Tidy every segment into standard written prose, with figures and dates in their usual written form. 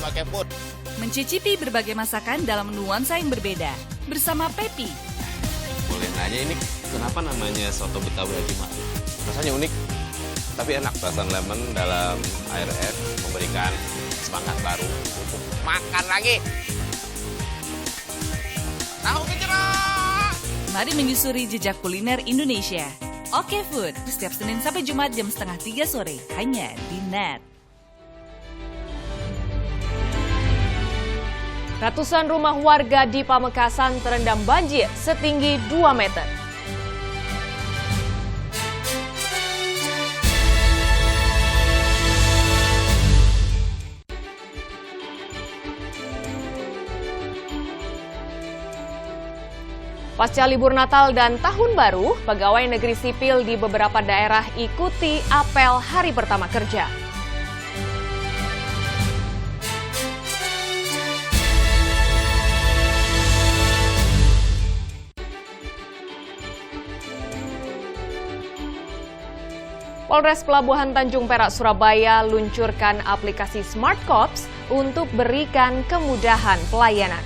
Oke Food. Mencicipi berbagai masakan dalam nuansa yang berbeda. Bersama Pepi. Boleh nanya ini kenapa namanya soto Betawi Haji Mak? Rasanya unik, tapi enak. Perasan lemon dalam air es memberikan semangat baru untuk makan lagi. Tahu gejrot! Mari menyusuri jejak kuliner Indonesia. Oke Food, setiap Senin sampai Jumat jam 2:30 sore, hanya di NET. Ratusan rumah warga di Pamekasan terendam banjir setinggi 2 meter. Pasca libur Natal dan Tahun Baru, pegawai negeri sipil di beberapa daerah ikuti apel hari pertama kerja. Polres Pelabuhan Tanjung Perak, Surabaya luncurkan aplikasi Smart Cops untuk berikan kemudahan pelayanan.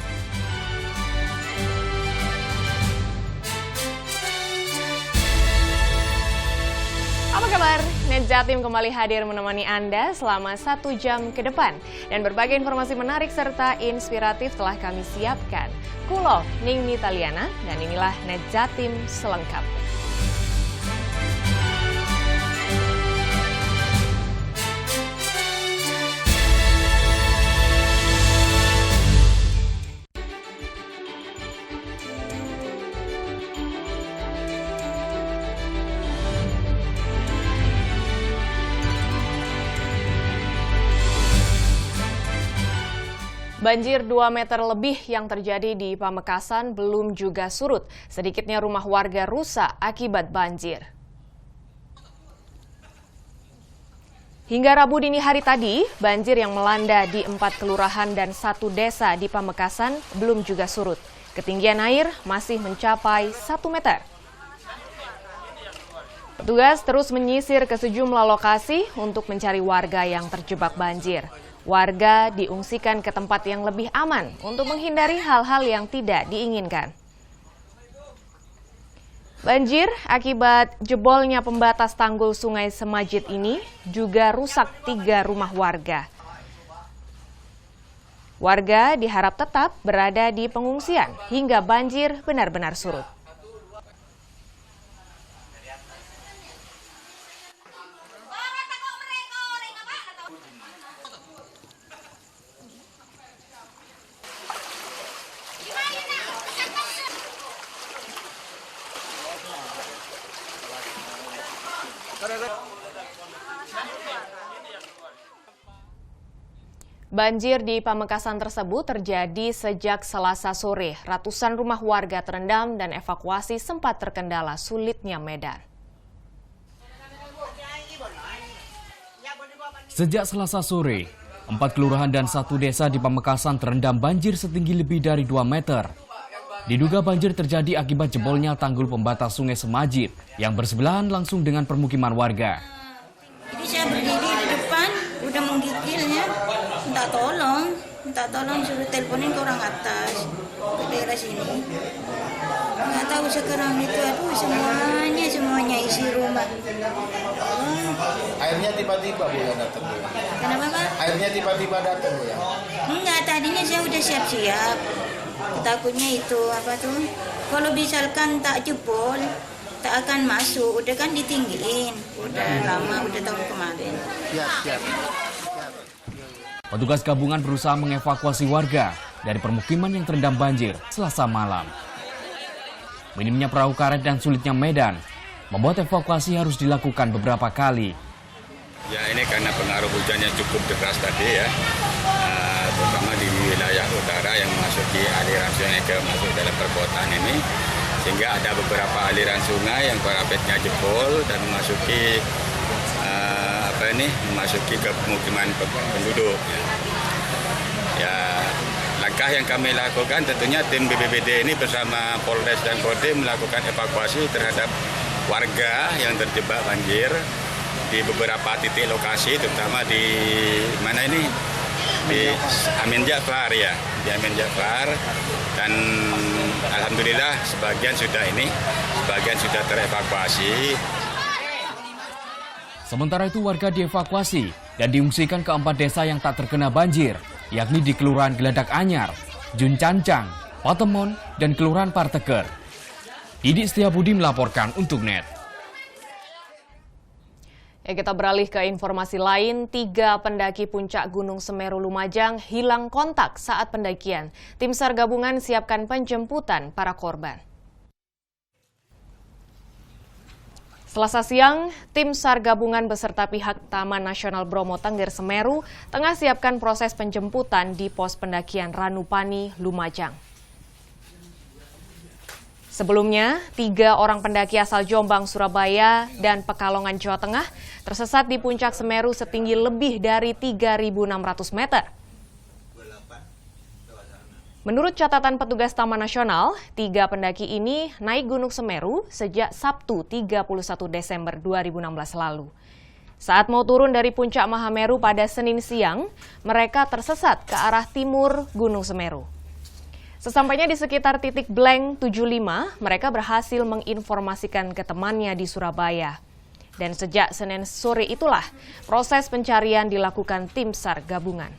Apa kabar? Net Jatim kembali hadir menemani Anda selama 1 jam ke depan. Dan berbagai informasi menarik serta inspiratif telah kami siapkan. Kulo Ning Mitaliana dan inilah Net Jatim selengkapnya. Banjir 2 meter lebih yang terjadi di Pamekasan belum juga surut. Sedikitnya rumah warga rusak akibat banjir. Hingga Rabu dini hari tadi, banjir yang melanda di 4 kelurahan dan 1 desa di Pamekasan belum juga surut. Ketinggian air masih mencapai 1 meter. Petugas terus menyisir ke sejumlah lokasi untuk mencari warga yang terjebak banjir. Warga diungsikan ke tempat yang lebih aman untuk menghindari hal-hal yang tidak diinginkan. Banjir akibat jebolnya pembatas tanggul Sungai Semajid ini juga rusak 3 rumah warga. Warga diharap tetap berada di pengungsian hingga banjir benar-benar surut. Banjir di Pamekasan tersebut terjadi sejak Selasa sore. Ratusan rumah warga terendam dan evakuasi sempat terkendala sulitnya medan. Sejak Selasa sore, 4 kelurahan dan 1 desa di Pamekasan terendam banjir setinggi lebih dari 2 meter. Diduga banjir terjadi akibat jebolnya tanggul pembatas Sungai Semajid yang bersebelahan langsung dengan permukiman warga. Jadi saya berdiri di depan, udah menggigilnya, minta tolong suruh teleponin ke orang atas, ke daerah sini. Nggak tahu sekarang itu, aduh semuanya isi rumah. Airnya tiba-tiba Bu yang datang Bu. Kenapa Pak? Airnya tiba-tiba datang Bu ya? Enggak, tadinya saya udah siap-siap. Takutnya itu apa tuh? Kalau misalkan tak jebol, tak akan masuk. Udah kan ditinggiin, udah lama, udah tahun kemarin. Siap. Petugas gabungan berusaha mengevakuasi warga dari permukiman yang terendam banjir Selasa malam. Minimnya perahu karet dan sulitnya medan membuat evakuasi harus dilakukan beberapa kali. Ya ini karena pengaruh hujan yang cukup deras tadi ya, terutama di wilayah utara yang memasuki aliran sungai ke masuk dalam perkotaan ini, sehingga ada beberapa aliran sungai yang parapetnya jebol dan memasuki memasuki ke pemukiman penduduk. Ya, langkah yang kami lakukan tentunya tim BPBD ini bersama Polres dan Kodim melakukan evakuasi terhadap warga yang terjebak banjir di beberapa titik lokasi, terutama di mana ini di Amin Jafar ya, di Amin Jafar, dan alhamdulillah sebagian sudah terevakuasi. Sementara itu warga dievakuasi dan diungsikan ke 4 desa yang tak terkena banjir, yakni di Kelurahan Geladak Anyar, Juncancang, Patemon, dan Kelurahan Parteker. Didik Setiabudi melaporkan untuk NET. Ya, kita beralih ke informasi lain. 3 pendaki puncak Gunung Semeru Lumajang hilang kontak saat pendakian. Tim SAR gabungan siapkan penjemputan para korban. Selasa siang, tim SAR gabungan beserta pihak Taman Nasional Bromo Tengger Semeru tengah siapkan proses penjemputan di pos pendakian Ranupani, Lumajang. Sebelumnya, 3 orang pendaki asal Jombang, Surabaya, dan Pekalongan, Jawa Tengah tersesat di puncak Semeru setinggi lebih dari 3.600 meter. Menurut catatan petugas Taman Nasional, 3 pendaki ini naik Gunung Semeru sejak Sabtu 31 Desember 2016 lalu. Saat mau turun dari puncak Mahameru pada Senin siang, mereka tersesat ke arah timur Gunung Semeru. Sesampainya di sekitar titik blank 75, mereka berhasil menginformasikan ke temannya di Surabaya. Dan sejak Senin sore itulah proses pencarian dilakukan tim SAR gabungan.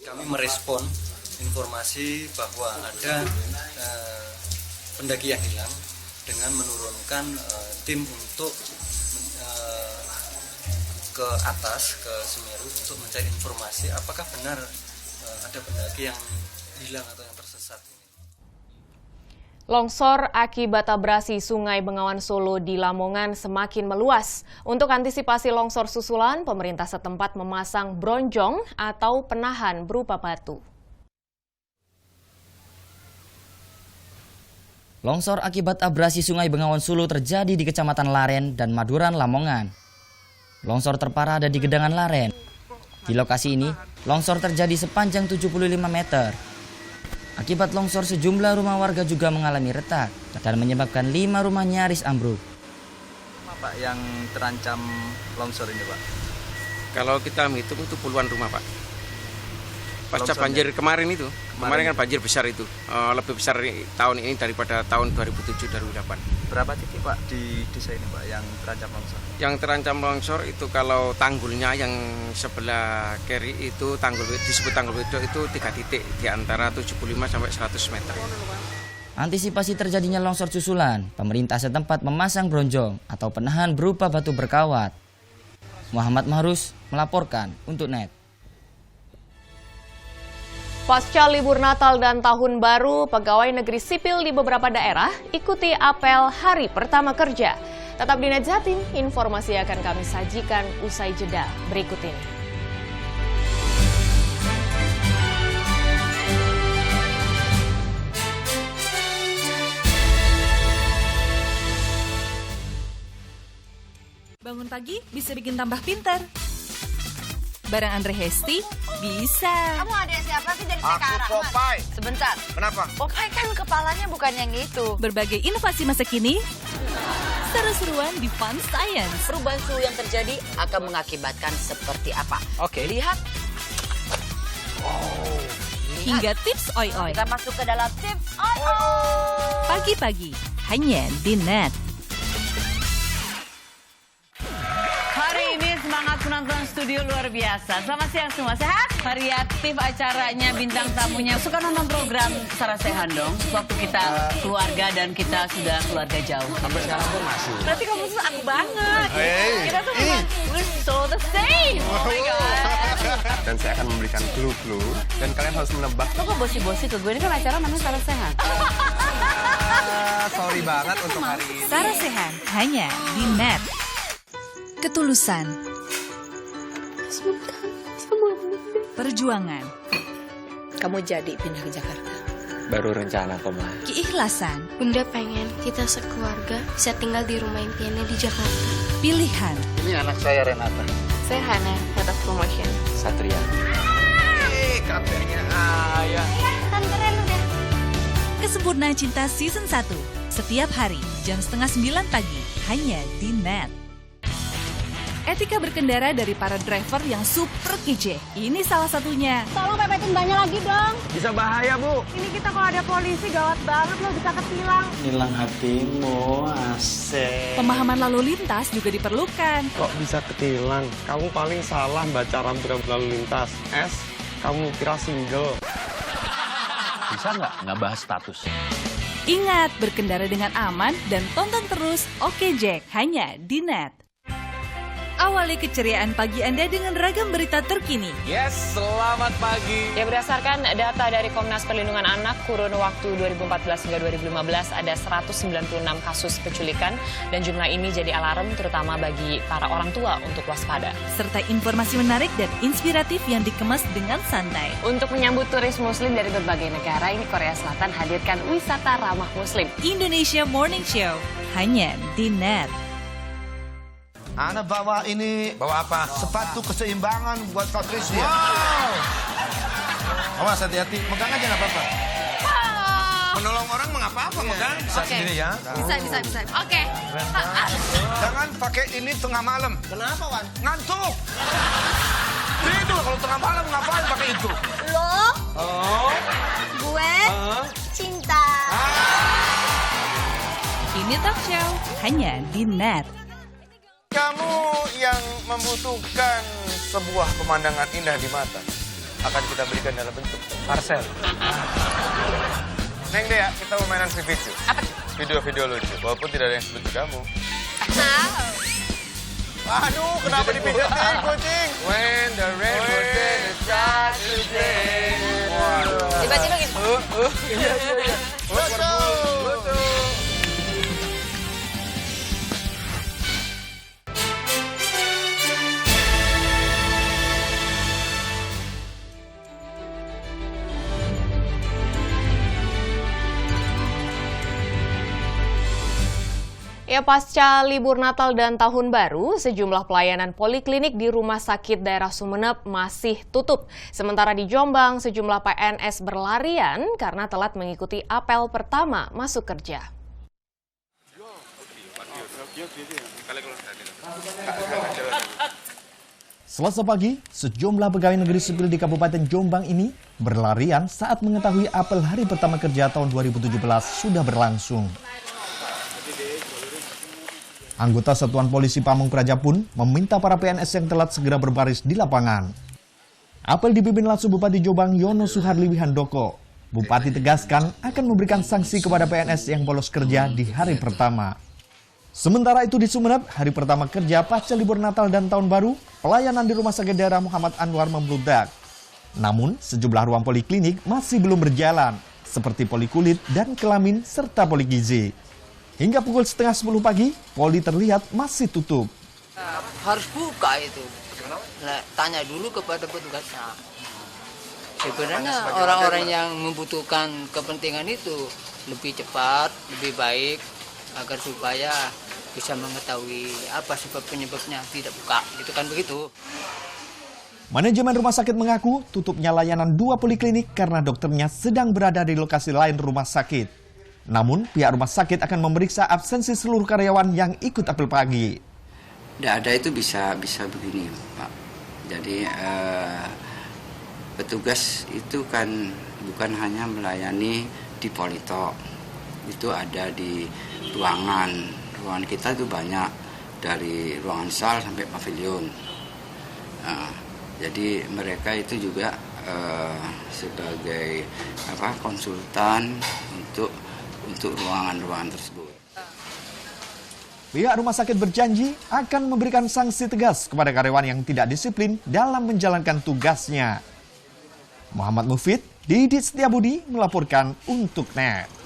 Kami merespon informasi bahwa ada pendaki yang hilang dengan menurunkan tim untuk ke atas, ke Semeru untuk mencari informasi apakah benar ada pendaki yang hilang atau yang tersesat. Longsor akibat abrasi Sungai Bengawan Solo di Lamongan semakin meluas. Untuk antisipasi longsor susulan, pemerintah setempat memasang bronjong atau penahan berupa batu. Longsor akibat abrasi Sungai Bengawan Solo terjadi di Kecamatan Laren dan Maduran, Lamongan. Longsor terparah ada di Gedangan Laren. Di lokasi ini, longsor terjadi sepanjang 75 meter. Akibat longsor, sejumlah rumah warga juga mengalami retak dan menyebabkan 5 rumah nyaris ambruk. Pak yang terancam longsor ini, Pak? Kalau kita hitung itu puluhan rumah, Pak. Pasca banjir kemarin itu, kemarin kan banjir besar itu, lebih besar tahun ini daripada tahun 2007-2008. Berapa titik, Pak, di desa ini, Pak, yang terancam longsor? Yang terancam longsor itu kalau tanggulnya yang sebelah kiri itu disebut Tanggul Wedok itu 3 titik di antara 75 sampai 100 meter. Antisipasi terjadinya longsor susulan, pemerintah setempat memasang bronjong atau penahan berupa batu berkawat. Muhammad Mahrus melaporkan untuk NET. Pasca libur Natal dan Tahun Baru, pegawai negeri sipil di beberapa daerah ikuti apel Hari Pertama Kerja. Tetap di NET Jatim, informasi akan kami sajikan usai jeda berikut ini. Bangun pagi bisa bikin tambah pintar. Barang Andre Hesti bisa. Kamu ada siapa sih dari sekarang? Aku Popeye. Sebentar. Kenapa? Popeye kan kepalanya bukan yang itu. Berbagai inovasi masa kini, seru-seruan di Fun Science. Perubahan suhu yang terjadi akan mengakibatkan seperti apa? Oke. Lihat. Hingga tips oi-oi. Kita masuk ke dalam tips oi-oi. Pagi-pagi, hanya di NET. Hari ini semangat penonton studio luar biasa. Selamat siang semua, sehat? Variatif acaranya, bintang tamunya. Suka nonton program Sarah Sechan dong? Waktu kita keluarga dan kita sudah keluarga jauh. Sampai sekarang pun masih. Berarti kamu tuh aku banget. Hey. Kita tuh memang we're so the same. Oh my God. Dan saya akan memberikan clue-clue dan kalian harus menebak. Lo kok bosi-bosi ke gue? Ini kan acara namanya Sarah Sechan. Sorry banget untuk hari ini. Sarah Sechan, hanya di NET. Ketulusan, perjuangan, Kamu jadi pindah ke Jakarta. Baru rencana kok, Ma. keikhlasan, Bunda pengen kita sekeluarga bisa tinggal di rumah impiannya di Jakarta. pilihan. Ini anak saya Renata. Saya Hana, Head of Promotion. Satria. Katanya ayah. Tante Ren udah. Kesempurnaan Cinta Season 1. Setiap hari, jam 8:30 pagi, hanya di NET. etika berkendara dari para driver yang super kece. Ini salah satunya. Tolong pepetin bannya lagi dong. Bisa bahaya, Bu. Ini kita kalau ada polisi gawat banget loh, bisa ketilang. Hilang hatimu, asik. Pemahaman lalu lintas juga diperlukan. Kok bisa ketilang? Kamu paling salah baca rambu lalu lintas. S, kamu kira single. Bisa nggak bahas status? Ingat, berkendara dengan aman dan tonton terus Oke Jack hanya di Net. Awali keceriaan pagi Anda dengan ragam berita terkini. Yes, selamat pagi. Ya, berdasarkan data dari Komnas Perlindungan Anak, kurun waktu 2014 hingga 2015 ada 196 kasus penculikan dan jumlah ini jadi alarm terutama bagi para orang tua untuk waspada. Serta informasi menarik dan inspiratif yang dikemas dengan santai. Untuk menyambut turis muslim dari berbagai negara, ini Korea Selatan hadirkan wisata ramah muslim. Indonesia Morning Show hanya di Net. Ana bawa ini. Bawa apa? Sepatu keseimbangan buat Patricia. Wow. Awas hati-hati. Megang aja nggak apa-apa. Menolong orang mengapa-apa, megang. Bisa sendiri ya. Bisa. Oke. Jangan pakai ini tengah malam. Kenapa, Wan? Ngantuk. Tidur kalau tengah malam ngapain pakai itu? Lo? Oh. Gue? Cinta. Ini talk show hanya di Net. Kamu yang membutuhkan sebuah pemandangan indah di mata akan kita berikan dalam bentuk parcel. Neng Dea, kita mau mainan video. Video-video lucu, walaupun tidak ada yang seperti kamu. Aduh, kenapa dipijetin, kucing? When the rainbow starts to sing. Dibaca gitu. Iya. Lucu. Ya, pasca libur Natal dan Tahun Baru, sejumlah pelayanan poliklinik di Rumah Sakit Daerah Sumeneb masih tutup. Sementara di Jombang, sejumlah PNS berlarian karena telat mengikuti apel pertama masuk kerja. Selasa pagi, sejumlah pegawai negeri sipil di Kabupaten Jombang ini berlarian saat mengetahui apel hari pertama kerja tahun 2017 sudah berlangsung. Anggota Satuan Polisi Pamung Praja pun meminta para PNS yang telat segera berbaris di lapangan. Apel dipimpin langsung Bupati Jombang Yono Suharli Wihandoko. Bupati tegaskan akan memberikan sanksi kepada PNS yang bolos kerja di hari pertama. Sementara itu di Sumeneb, hari pertama kerja pasca libur Natal dan Tahun Baru, pelayanan di Rumah Sakit Daerah Muhammad Anwar membludak. Namun, sejumlah ruang poliklinik masih belum berjalan, seperti polikulit dan kelamin serta poligizi. Hingga pukul 9:30 pagi, poli terlihat masih tutup. Harus buka itu. Tanya dulu kepada petugasnya. Sebenarnya orang-orang yang membutuhkan kepentingan itu lebih cepat, lebih baik, agar supaya bisa mengetahui apa sebab penyebabnya tidak buka. Itu kan begitu. Manajemen rumah sakit mengaku tutupnya layanan 2 poliklinik karena dokternya sedang berada di lokasi lain rumah sakit. Namun, pihak rumah sakit akan memeriksa absensi seluruh karyawan yang ikut apel pagi. Tidak ada itu bisa begini, Pak. Jadi petugas itu kan bukan hanya melayani di Polito, itu ada di ruangan. Ruangan kita itu banyak, dari ruangan sal sampai pavilion. Jadi mereka itu juga sebagai konsultan untuk ruangan-ruangan tersebut. Pihak rumah sakit berjanji akan memberikan sanksi tegas kepada karyawan yang tidak disiplin dalam menjalankan tugasnya. Muhammad Mufid, Didit Setiabudi melaporkan untuk NET.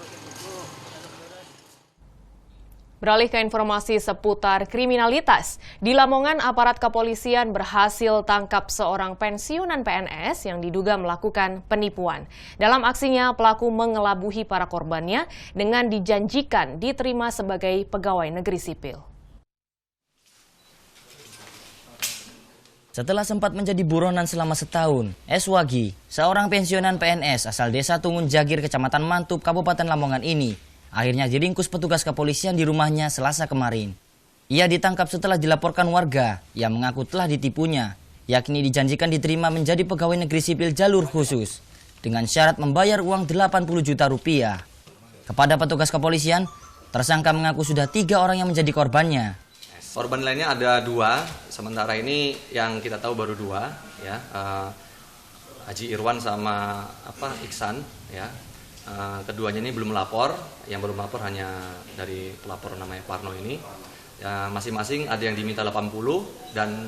Beralih ke informasi seputar kriminalitas. Di Lamongan, aparat kepolisian berhasil tangkap seorang pensiunan PNS yang diduga melakukan penipuan. Dalam aksinya, pelaku mengelabuhi para korbannya dengan dijanjikan diterima sebagai pegawai negeri sipil. Setelah sempat menjadi buronan selama setahun, Eswagi, seorang pensiunan PNS asal Desa Tungun Jagir, Kecamatan Mantup, Kabupaten Lamongan ini, akhirnya diringkus petugas kepolisian di rumahnya Selasa kemarin. Ia ditangkap setelah dilaporkan warga yang mengaku telah ditipunya, yakni dijanjikan diterima menjadi pegawai negeri sipil jalur khusus dengan syarat membayar uang 80 juta rupiah. Kepada petugas kepolisian, tersangka mengaku sudah 3 orang yang menjadi korbannya. Korban lainnya ada 2, sementara ini yang kita tahu baru 2, ya, Haji Irwan sama Iksan, ya. Keduanya ini belum melapor, yang belum melapor hanya dari pelapor namanya Parno ini. Ya, masing-masing ada yang diminta 80 dan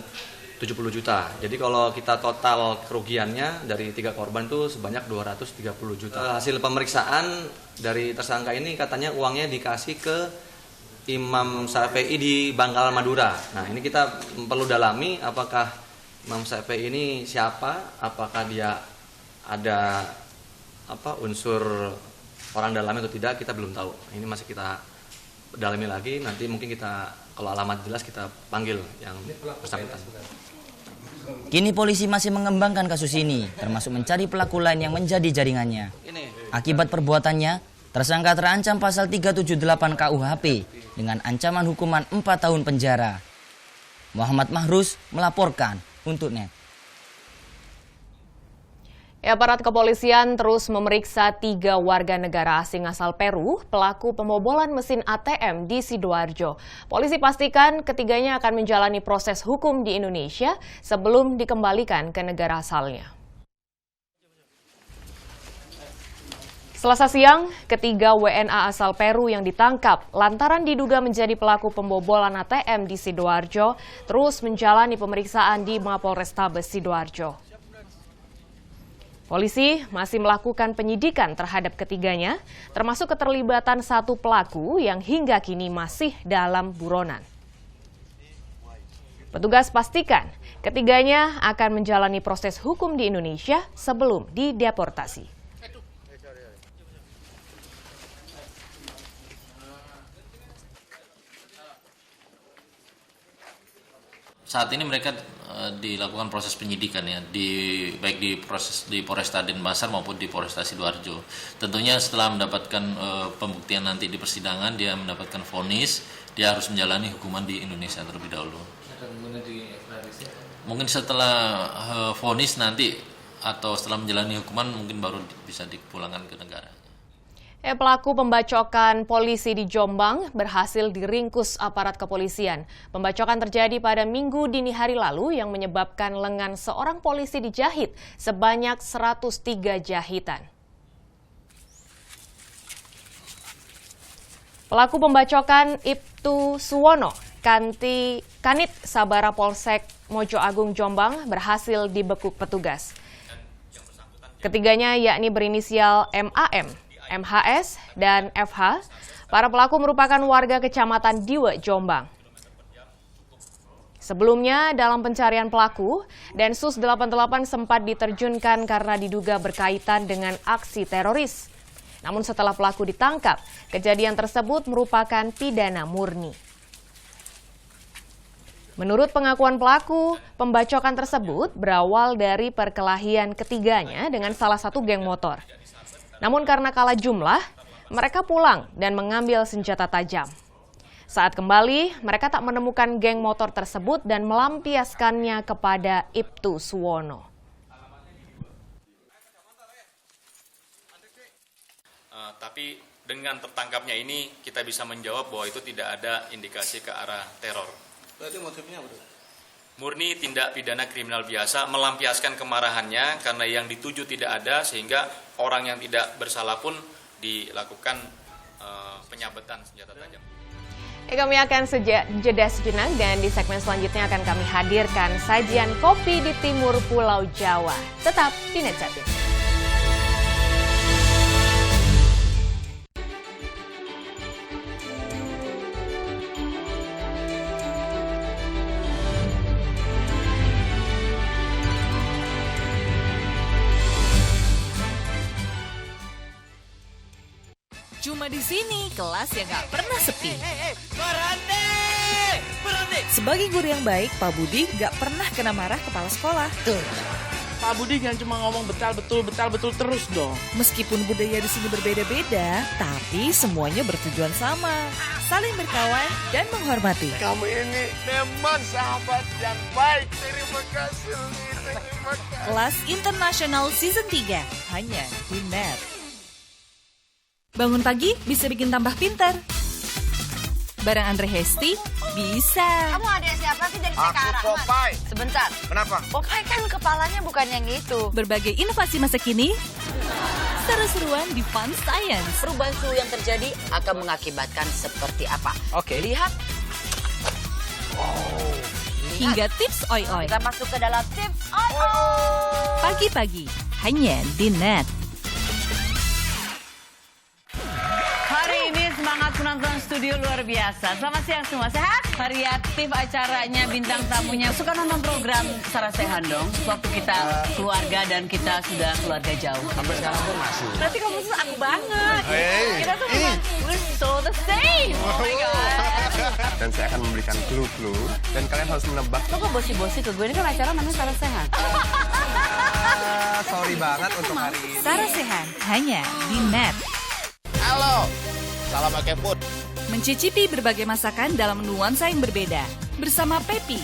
70 juta. Jadi kalau kita total kerugiannya dari 3 korban itu sebanyak 230 juta. Hasil pemeriksaan dari tersangka ini katanya uangnya dikasih ke Imam Syafi'i di Bangkalan, Madura. Nah, ini kita perlu dalami apakah Imam Syafi'i ini siapa, apakah dia ada unsur orang dalamnya atau tidak, kita belum tahu. Ini masih kita dalami lagi, nanti mungkin kita kalau alamat jelas kita panggil yang bersangkutan. Kini polisi masih mengembangkan kasus ini, termasuk mencari pelaku lain yang menjadi jaringannya. Akibat perbuatannya, tersangka terancam pasal 378 KUHP dengan ancaman hukuman 4 tahun penjara. Muhammad Mahrus melaporkan untuk NET. Aparat kepolisian terus memeriksa 3 warga negara asing asal Peru pelaku pembobolan mesin ATM di Sidoarjo. Polisi pastikan ketiganya akan menjalani proses hukum di Indonesia sebelum dikembalikan ke negara asalnya. Selasa siang, ketiga WNA asal Peru yang ditangkap lantaran diduga menjadi pelaku pembobolan ATM di Sidoarjo terus menjalani pemeriksaan di Mapolrestabes Sidoarjo. Polisi masih melakukan penyidikan terhadap ketiganya, termasuk keterlibatan 1 pelaku yang hingga kini masih dalam buronan. Petugas pastikan ketiganya akan menjalani proses hukum di Indonesia sebelum dideportasi. Saat ini mereka dilakukan proses penyidikan ya, baik di Polresta Denpasar maupun di Polresta Sidoarjo. Tentunya setelah mendapatkan pembuktian nanti di persidangan, dia mendapatkan vonis, dia harus menjalani hukuman di Indonesia terlebih dahulu. Mungkin setelah vonis nanti atau setelah menjalani hukuman mungkin baru bisa dipulangkan ke negara. Pelaku pembacokan polisi di Jombang berhasil diringkus aparat kepolisian. Pembacokan terjadi pada Minggu dini hari lalu yang menyebabkan lengan seorang polisi dijahit sebanyak 103 jahitan. Pelaku pembacokan Ibtu Suwono, Kanit Sabara Polsek Mojo Agung Jombang berhasil dibekuk petugas. Ketiganya yakni berinisial MAM, MHS, dan FH. Para pelaku merupakan warga Kecamatan Diwe, Jombang. Sebelumnya, dalam pencarian pelaku, Densus 88 sempat diterjunkan karena diduga berkaitan dengan aksi teroris. Namun setelah pelaku ditangkap, kejadian tersebut merupakan pidana murni. Menurut pengakuan pelaku, pembacokan tersebut berawal dari perkelahian ketiganya dengan salah satu geng motor. Namun karena kalah jumlah, mereka pulang dan mengambil senjata tajam. Saat kembali, mereka tak menemukan geng motor tersebut dan melampiaskannya kepada Ibtu Suwono. Tapi dengan tertangkapnya ini kita bisa menjawab bahwa itu tidak ada indikasi ke arah teror. Berarti motifnya apa? Murni tindak pidana kriminal biasa, melampiaskan kemarahannya karena yang dituju tidak ada sehingga orang yang tidak bersalah pun dilakukan penyabetan senjata tajam. Kami akan jeda sejenak dan di segmen selanjutnya akan kami hadirkan sajian kopi di timur Pulau Jawa. Tetap di Net Jatim. Cuma di sini kelas yang gak pernah sepi. Berhenti! Sebagai guru yang baik, Pak Budi gak pernah kena marah kepala sekolah. Pak Budi jangan cuma ngomong betul terus dong. Meskipun budaya di sini berbeda-beda, tapi semuanya bertujuan sama. saling berkawan dan menghormati. Kamu ini memang sahabat yang baik. Terima kasih, terima kasih. Kelas Internasional Season 3 hanya di Net. Bangun pagi bisa bikin tambah pintar. Bareng Andre Hesti bisa. Kamu ada siapa sih dari sekarang? Aku Popeye. Sebentar. Kenapa? Popeye kan kepalanya bukan yang itu. Berbagai inovasi masa kini, seru-seruan di Fun Science. Perubahan suhu yang terjadi akan mengakibatkan seperti apa? Oke. Lihat. Hingga tips oi-oi. Kita masuk ke dalam tips oi-oi. Pagi-pagi hanya di Net. Hari ini semangat penonton studio luar biasa. Selamat siang semua, sehat? Variatif acaranya, bintang tamunya. Suka nonton program Sarah Sechan dong? Waktu kita keluarga dan kita sudah keluarga jauh. Sampai sekarang pun masih. Berarti kamu tuh aku banget. Hey. Kita tuh memang we're so the same. Oh my God. Dan saya akan memberikan clue-clue dan kalian harus menebak. Lo kok bosi-bosi ke gue? Ini kan acara namanya Sarah Sechan. Sorry banget untuk hari ini. Sarah Sechan hanya di Net. Halo, salam pakai food. Mencicipi berbagai masakan dalam nuansa yang berbeda. Bersama Pepi.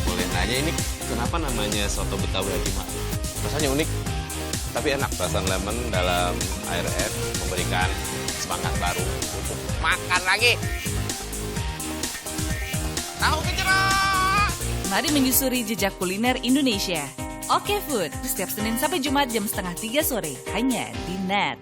Boleh nanya ini kenapa namanya soto Betawi Haji Mak? Rasanya unik, tapi enak. Rasa lemon dalam air es memberikan semangat baru untuk makan lagi. Tahu kejerak! Mari menyusuri jejak kuliner Indonesia. Oke Food, setiap Senin sampai Jumat jam 2:30 sore, hanya di Net.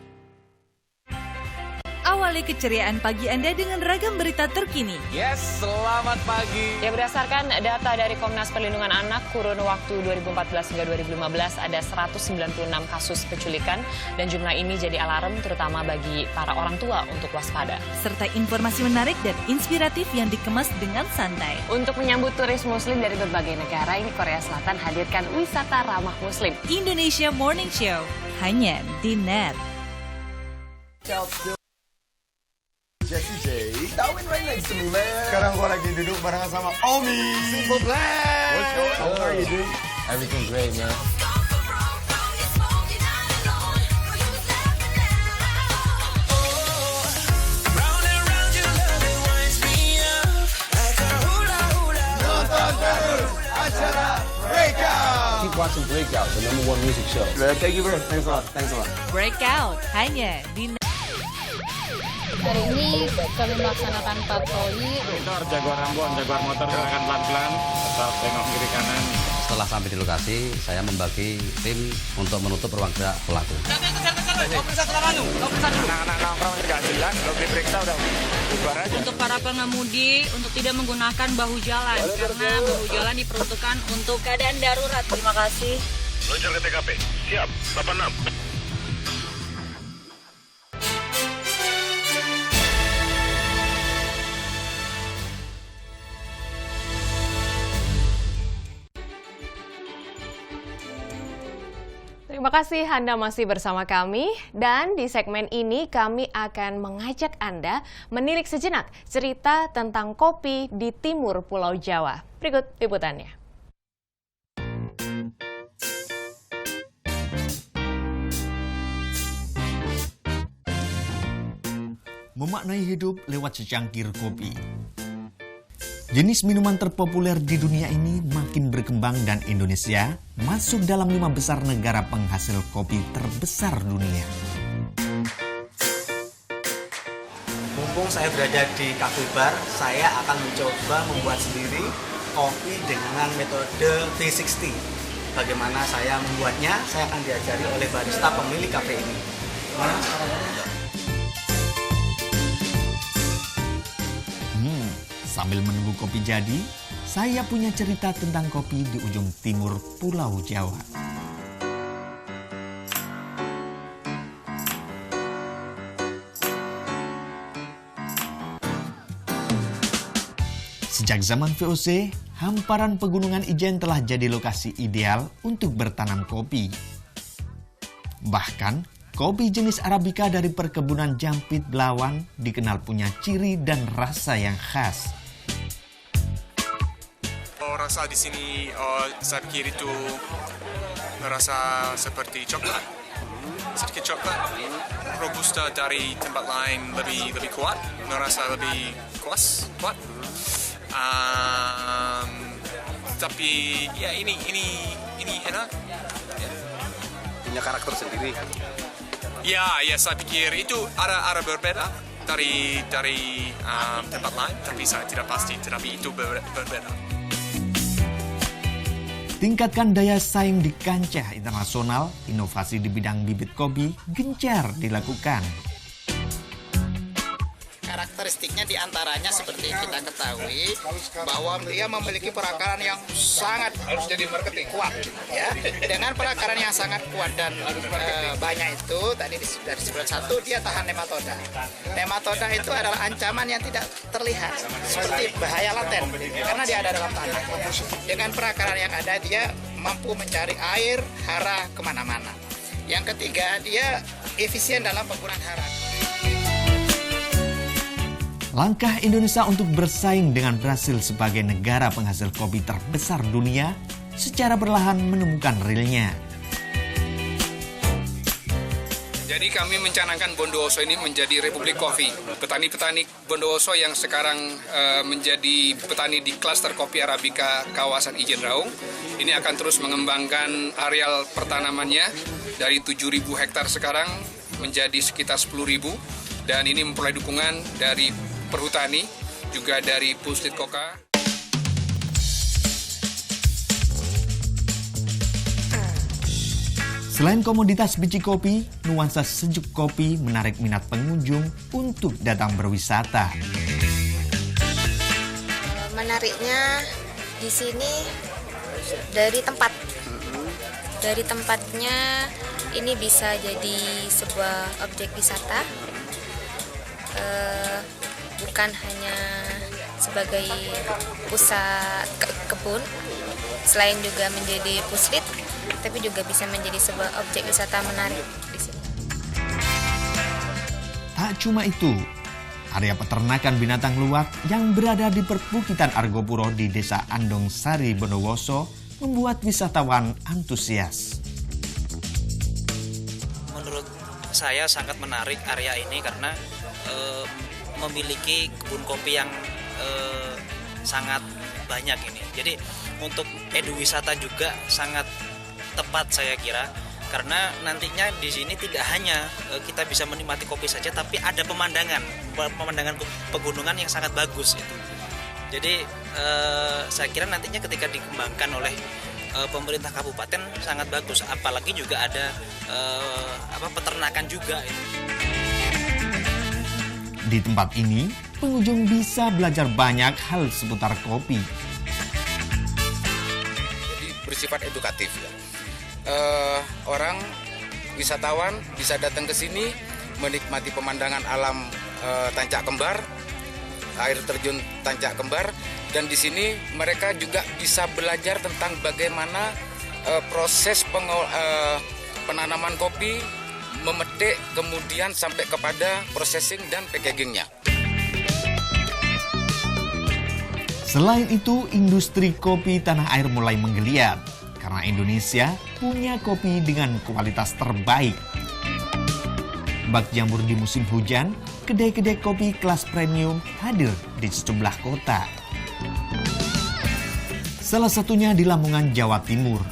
Awali keceriaan pagi Anda dengan ragam berita terkini. Yes, selamat pagi. Ya, berdasarkan data dari Komnas Perlindungan Anak, kurun waktu 2014 hingga 2015 ada 196 kasus penculikan dan jumlah ini jadi alarm terutama bagi para orang tua untuk waspada. Serta informasi menarik dan inspiratif yang dikemas dengan santai. Untuk menyambut turis muslim dari berbagai negara, ini Korea Selatan hadirkan wisata ramah muslim. Indonesia Morning Show, hanya di Net. Jesse J, Darwin right next to me, man. Sekarang gua lagi duduk bareng sama Omi. Simple Plan. What's going on? How are you doing? Everything great, man. Nonton terus acara Breakout. Keep watching Breakout, the #1 music show. Thank you, bro. Thanks a lot. Thanks a lot. Breakout, hanya di Net. Hari ini kami melaksanakan patroli. Jaguar Ambon, Jaguar motor silakan pelan-pelan, tetap tengok kiri kanan. Setelah sampai di lokasi, saya membagi tim untuk menutup ruang gerak pelaku. Anak-anak nongkrong nggak jelas, kalau diperiksa udah bubar aja. Untuk para pengemudi, untuk tidak menggunakan bahu jalan. Karena bahu jalan diperuntukkan untuk keadaan darurat. Terima kasih. Luncur ke TKP. Siap, 86. Terima kasih Anda masih bersama kami dan di segmen ini kami akan mengajak Anda menilik sejenak cerita tentang kopi di timur Pulau Jawa. Berikut liputannya. Memaknai hidup lewat secangkir kopi. Jenis minuman terpopuler di dunia ini makin berkembang dan Indonesia masuk dalam 5 besar negara penghasil kopi terbesar dunia. Mumpung saya berada di Cafe Bar, saya akan mencoba membuat sendiri kopi dengan metode V60. Bagaimana saya membuatnya, saya akan diajari oleh barista pemilik kafe ini. Gimana caranya? Sambil menunggu kopi jadi, saya punya cerita tentang kopi di ujung timur Pulau Jawa. Sejak zaman VOC, hamparan pegunungan Ijen telah jadi lokasi ideal untuk bertanam kopi. Bahkan, kopi jenis Arabica dari perkebunan Jampit Belawan dikenal punya ciri dan rasa yang khas. Rasa di sini saat kiri itu merasa seperti coklat. sedikit coklat. Robusta dari tempat lain lebih kuat, merasa lebih kuat. Tapi ya ini enak. Punya karakter sendiri. Ya saya pikir itu ada berbeda dari tempat lain, tapi saya tidak pasti, tetapi itu berbeda. Tingkatkan daya saing di kancah internasional, inovasi di bidang bibit kopi gencar dilakukan. Karakteristiknya diantaranya seperti kita ketahui bahwa dia memiliki perakaran yang sangat kuat, ya. Dengan perakaran yang sangat kuat dan banyak itu tadi dari disebut satu, dia tahan nematoda. Nematoda itu adalah ancaman yang tidak terlihat seperti bahaya laten karena dia ada dalam tanah. Dengan perakaran yang ada dia mampu mencari air, hara kemana-mana. Yang ketiga dia efisien dalam penggunaan hara. Langkah Indonesia untuk bersaing dengan Brasil sebagai negara penghasil kopi terbesar dunia secara perlahan menemukan realnya. Jadi kami mencanangkan Bondowoso ini menjadi Republik Kopi. Petani-petani Bondowoso yang sekarang menjadi petani di klaster kopi Arabica kawasan Ijen Raung, ini akan terus mengembangkan areal pertanamannya dari 7.000 hektar sekarang menjadi sekitar 10.000, dan ini memperoleh dukungan dari Perhutani, juga dari Puslit Koka. Selain komoditas biji kopi, nuansa sejuk kopi menarik minat pengunjung untuk datang berwisata. Menariknya di sini dari tempat. Dari tempatnya ini bisa jadi sebuah objek wisata. Bukan hanya sebagai pusat kebun, selain juga menjadi puslit, tapi juga bisa menjadi sebuah objek wisata menarik di sini. Tak cuma itu, area peternakan binatang luwak yang berada di perbukitan Argopuro di Desa Andong Sari, Bondowoso membuat wisatawan antusias. Menurut saya sangat menarik area ini karena memiliki kebun kopi yang sangat banyak ini. Jadi untuk eduwisata juga sangat tepat saya kira, karena nantinya di sini tidak hanya kita bisa menikmati kopi saja, tapi ada pemandangan pegunungan yang sangat bagus itu. Jadi saya kira nantinya ketika dikembangkan oleh pemerintah kabupaten sangat bagus, apalagi juga ada peternakan juga itu. Di tempat ini, pengunjung bisa belajar banyak hal seputar kopi. Jadi bersifat edukatif ya. Orang wisatawan bisa datang ke sini menikmati pemandangan alam Tancak Kembar, air terjun Tancak Kembar, dan di sini mereka juga bisa belajar tentang bagaimana proses penanaman kopi, memetik, kemudian sampai kepada processing dan packagingnya. Selain itu, industri kopi tanah air mulai menggeliat karena Indonesia punya kopi dengan kualitas terbaik. Bak jamur di musim hujan, kedai-kedai kopi kelas premium hadir di sejumlah kota. Salah satunya di Lamongan, Jawa Timur.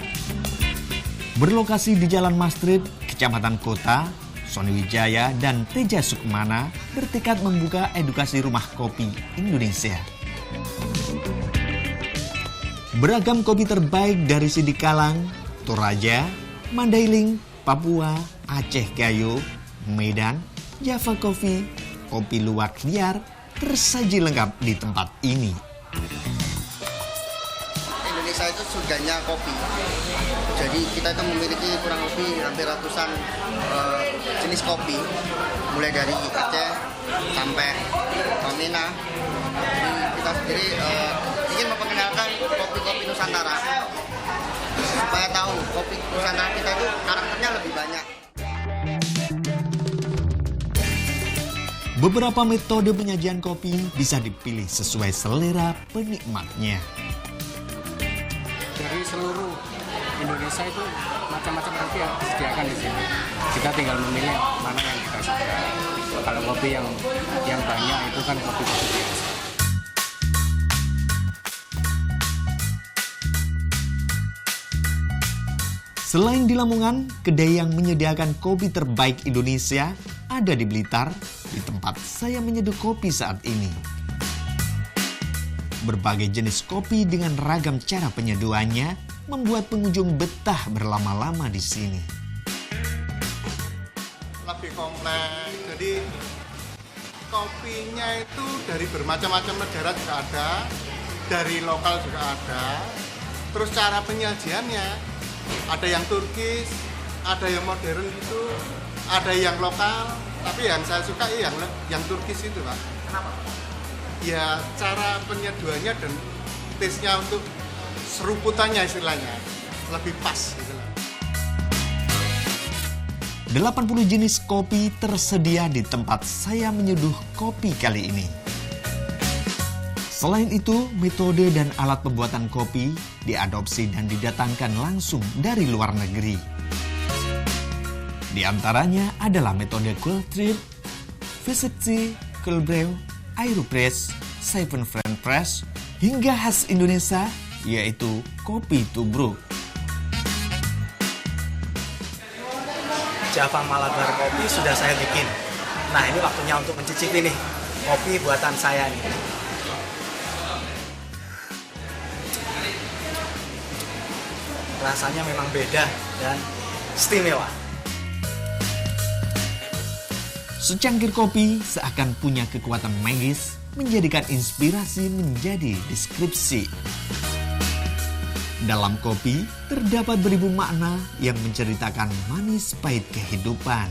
Berlokasi di Jalan Mastrip, Kecamatan Kota, Soni Wijaya, dan Teja Sukmana bertekad membuka edukasi rumah kopi Indonesia. Beragam kopi terbaik dari Sidikalang, Toraja, Mandailing, Papua, Aceh Gayo, Medan, Java Coffee, kopi luwak liar tersaji lengkap di tempat ini. Indonesia itu surganya kopi. Jadi kita itu memiliki kurang lebih hampir ratusan jenis kopi, mulai dari Aceh sampai Mamina. Jadi kita sendiri ingin memperkenalkan kopi-kopi Nusantara supaya tahu kopi Nusantara kita itu karakternya lebih banyak. Beberapa metode penyajian kopi bisa dipilih sesuai selera penikmatnya. Dari seluruh Indonesia itu macam-macam kopi yang disediakan di sini. Kita tinggal memilih mana yang kita suka. Kalau kopi yang banyak itu kan kopi biasa. Selain di Lamongan, kedai yang menyediakan kopi terbaik Indonesia ada di Blitar, di tempat saya menyeduh kopi saat ini. Berbagai jenis kopi dengan ragam cara penyeduhannya membuat pengunjung betah berlama-lama di sini. Lebih kompleks, jadi kopinya itu dari bermacam-macam negara juga ada, dari lokal juga ada. Terus cara penyajiannya, ada yang Turkis, ada yang modern gitu, ada yang lokal. Tapi yang saya suka yang Turkis itu, Pak. Kenapa? Ya cara penyeduhannya dan taste-nya untuk seruputannya istilahnya lebih pas gitu lah. 80 jenis kopi tersedia di tempat saya menyeduh kopi kali ini. Selain itu, metode dan alat pembuatan kopi diadopsi dan didatangkan langsung dari luar negeri. Di antaranya adalah metode cold trip, V60, cold brew, Aeropress, Siphon French Press, hingga khas Indonesia yaitu kopi tubruk. Java Malabar kopi sudah saya bikin. Nah, ini waktunya untuk mencicipi nih kopi buatan saya nih. Rasanya memang beda dan istimewa. Secangkir kopi seakan punya kekuatan magis, menjadikan inspirasi menjadi deskripsi. Dalam kopi terdapat beribu makna yang menceritakan manis pahit kehidupan.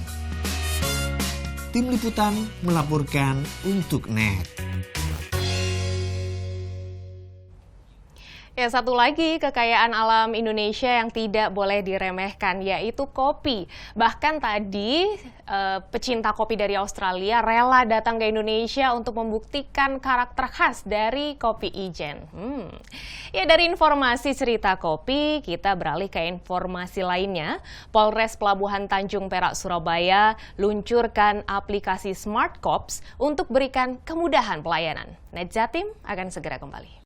Tim Liputan melaporkan untuk NET. Ya, satu lagi kekayaan alam Indonesia yang tidak boleh diremehkan, yaitu kopi. Bahkan tadi pecinta kopi dari Australia rela datang ke Indonesia untuk membuktikan karakter khas dari kopi Ijen. Ya, dari informasi cerita kopi, kita beralih ke informasi lainnya. Polres Pelabuhan Tanjung Perak, Surabaya luncurkan aplikasi Smart Cops untuk berikan kemudahan pelayanan. Net Jatim akan segera kembali.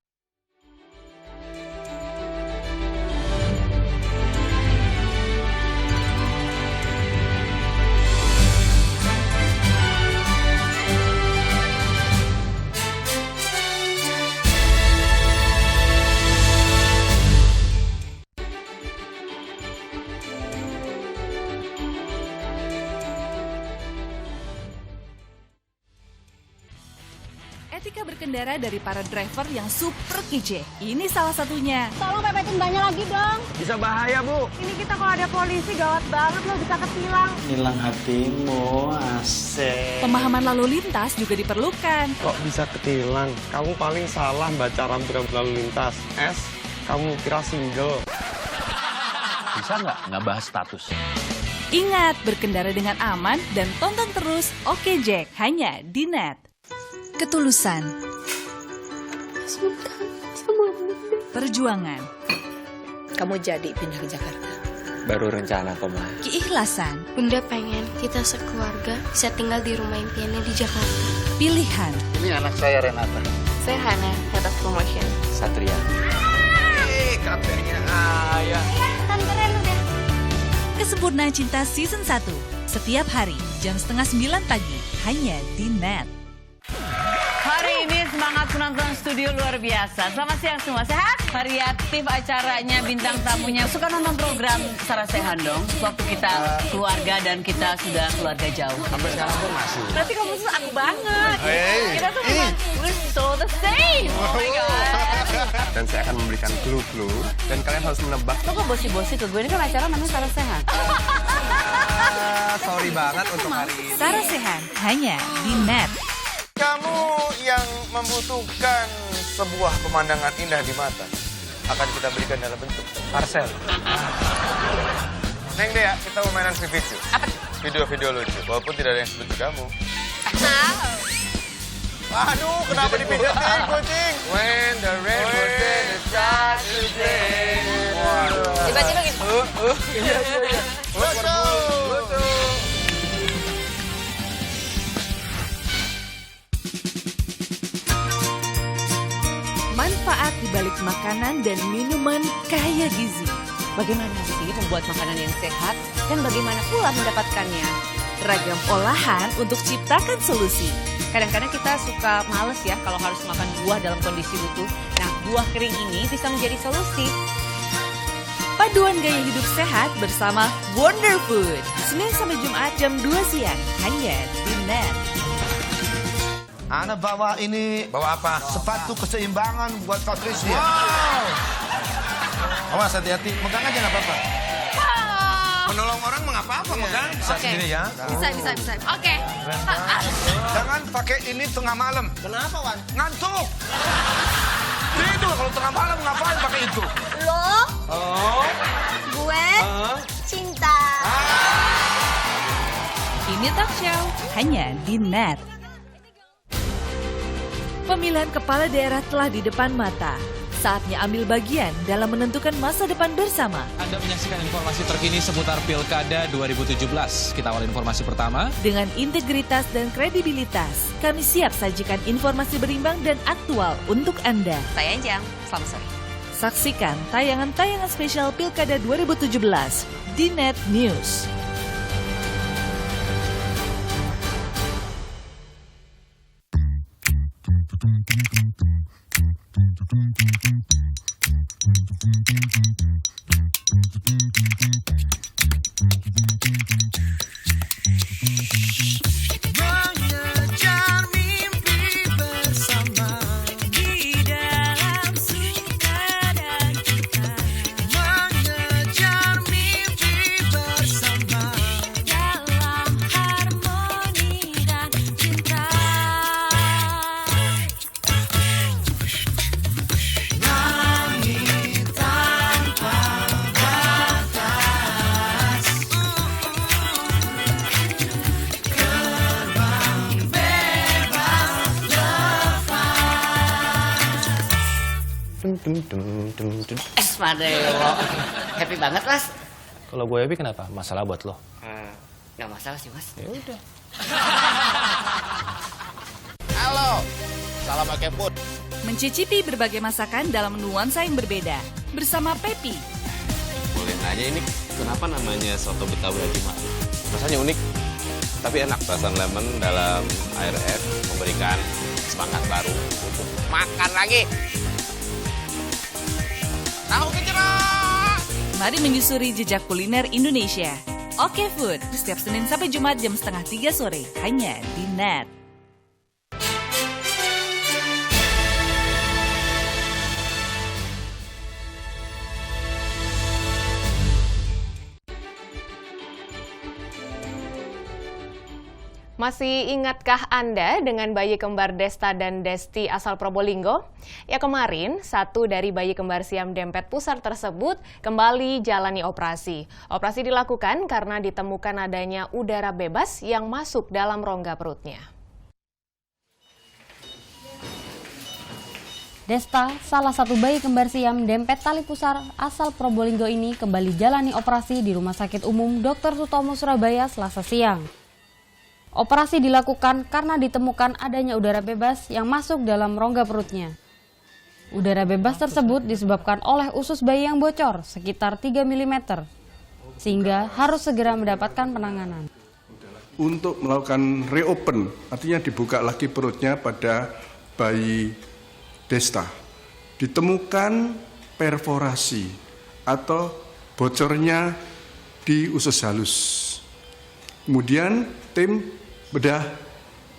Etika berkendara dari para driver yang super kece. Ini salah satunya. Tolong pepetin banyak lagi dong. Bisa bahaya, Bu. Ini kita kalau ada polisi gawat banget loh, bisa ketilang. Nilang hatimu, asik. Pemahaman lalu lintas juga diperlukan. Kok bisa ketilang? Kamu paling salah baca rambu lalu lintas. S, kamu kira single. Bisa nggak bahas status? Ingat, berkendara dengan aman dan tonton terus Oke Jack hanya di Net. Ketulusan, perjuangan, Kamu jadi pindah ke Jakarta. Baru rencana kok, Ma. keikhlasan, Bunda pengen kita sekeluarga bisa tinggal di rumah impiannya di Jakarta. pilihan, Ini anak saya Renata. Saya Hana, Head of Promotion. Satria. KP-nya ayah. Tante Ren udah. kesempurnaan cinta season 1. Setiap hari jam 8:30 pagi hanya di Net. Hari ini semangat penonton studio luar biasa. Selamat siang semua, sehat? Variatif acaranya, bintang tamunya. Suka nonton program Sarah Sehan dong? Waktu kita keluarga dan kita sudah keluarga jauh. Sampai sekarang pun masih. Berarti kamu tuh aku banget. Hey. Kita tuh memang we're so the same. Oh my God. Dan saya akan memberikan clue-clue dan kalian harus menebak. Lo kok bosi-bosi ke gue? Ini kan acara namanya Sarah Sehan. Sorry banget untuk hari ini. Sarah Sehan hanya di Net. Kamu yang membutuhkan sebuah pemandangan indah di mata akan kita berikan dalam bentuk parcel. Neng Dea, kita mau mainan video. Video-video lucu, walaupun tidak ada yang seperti kamu. Waduh, kenapa dipijetin kucing? When the rain goes in the sky today. Iya. Lucu. Manfaat di balik makanan dan minuman kaya gizi. Bagaimana sih membuat makanan yang sehat dan bagaimana pula mendapatkannya? Ragam olahan untuk ciptakan solusi. Kadang-kadang kita suka males ya kalau harus makan buah dalam kondisi utuh. Nah, buah kering ini bisa menjadi solusi. Paduan gaya hidup sehat bersama Wonder Food. Senin sampai Jumat jam 2 siang. Hanya di Net. Ana bawa ini. Bawa apa? Sepatu keseimbangan buat Patricia. Wow. Awas hati-hati, megang aja nggak apa-apa. Menolong orang mengapa-apa, megang. Bisa sendiri ya. Bisa. Oke. Jangan pakai ini tengah malam. Kenapa, Wan? Ngantuk. Tidur kalau tengah malam ngapain pakai itu? Lo, gue, cinta. Ini talk show hanya di Net. Pemilihan kepala daerah telah di depan mata. Saatnya ambil bagian dalam menentukan masa depan bersama. Anda menyaksikan informasi terkini seputar Pilkada 2017. Kita awal informasi pertama. Dengan integritas dan kredibilitas, kami siap sajikan informasi berimbang dan aktual untuk Anda. Saya Anjang, selamat sore. Saksikan tayangan-tayangan spesial Pilkada 2017 di Net News. Mengejar mimpi bersama di dalam suka dan duka. Mengejar mimpi bersama dalam harmoni dan cinta. Langit tanpa batas. Esmadeo. Happy banget, Mas. Kalau gue happy kenapa? Masalah buat lo? Nggak masalah sih, Mas. Ya udah. Halo. Salam pakai food. Mencicipi berbagai masakan dalam nuansa yang berbeda. Bersama Pepi. Boleh nanya ini kenapa namanya soto Betawi Haji Ma'ruf? Rasanya unik, tapi enak. Rasa lemon dalam air es memberikan semangat baru untuk makan lagi. Tahu gejrot. Mari menyusuri jejak kuliner Indonesia. Oke Food, setiap Senin sampai Jumat jam 2:30 sore. Hanya di Net. Masih ingatkah Anda dengan bayi kembar Desta dan Desti asal Probolinggo? Ya kemarin, satu dari bayi kembar Siam Dempet Pusar tersebut kembali jalani operasi. Operasi dilakukan karena ditemukan adanya udara bebas yang masuk dalam rongga perutnya. Desta, salah satu bayi kembar Siam Dempet Tali Pusar asal Probolinggo ini kembali jalani operasi di Rumah Sakit Umum Dr. Sutomo Surabaya Selasa siang. Operasi dilakukan karena ditemukan adanya udara bebas yang masuk dalam rongga perutnya. Udara bebas tersebut disebabkan oleh usus bayi yang bocor sekitar 3 mm, sehingga harus segera mendapatkan penanganan. Untuk melakukan reopen, artinya dibuka lagi perutnya pada bayi Desta. Ditemukan perforasi atau bocornya di usus halus. Kemudian tim bedah